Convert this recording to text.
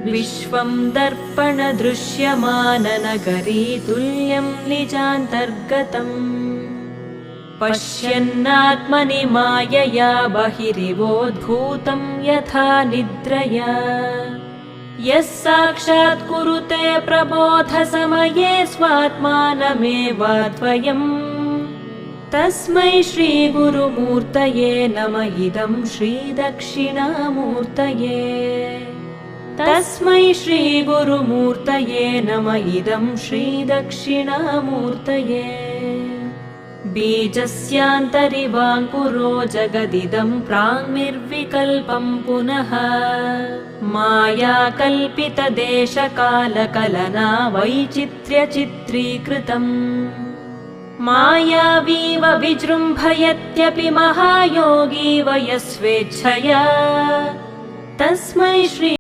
विश्वं दर्पणदृश्यमाननगरी तुल्यं निजान्तर्गतम् पश्यन्नात्मनि मायया बहिरिवोद्भूतं यथा निद्रया यः साक्षात् कुरुते प्रबोधसमये स्वात्मानमेवाद्वयम् तस्मै श्रीगुरुमूर्तये नमः इदं श्रीदक्षिणामूर्तये तस्मै श्रीगुरुमूर्तये नमः इदं श्रीदक्षिणामूर्तये बीजस्यान्तरिवाङ्कुरो जगदिदं प्राङ्निर्विकल्पं पुनः मायाकल्पितदेशकालकलना वैचित्र्यचित्रीकृतम् मायावीव विजृम्भयत्यपि महायोगी वयस्वेच्छया तस्मै श्री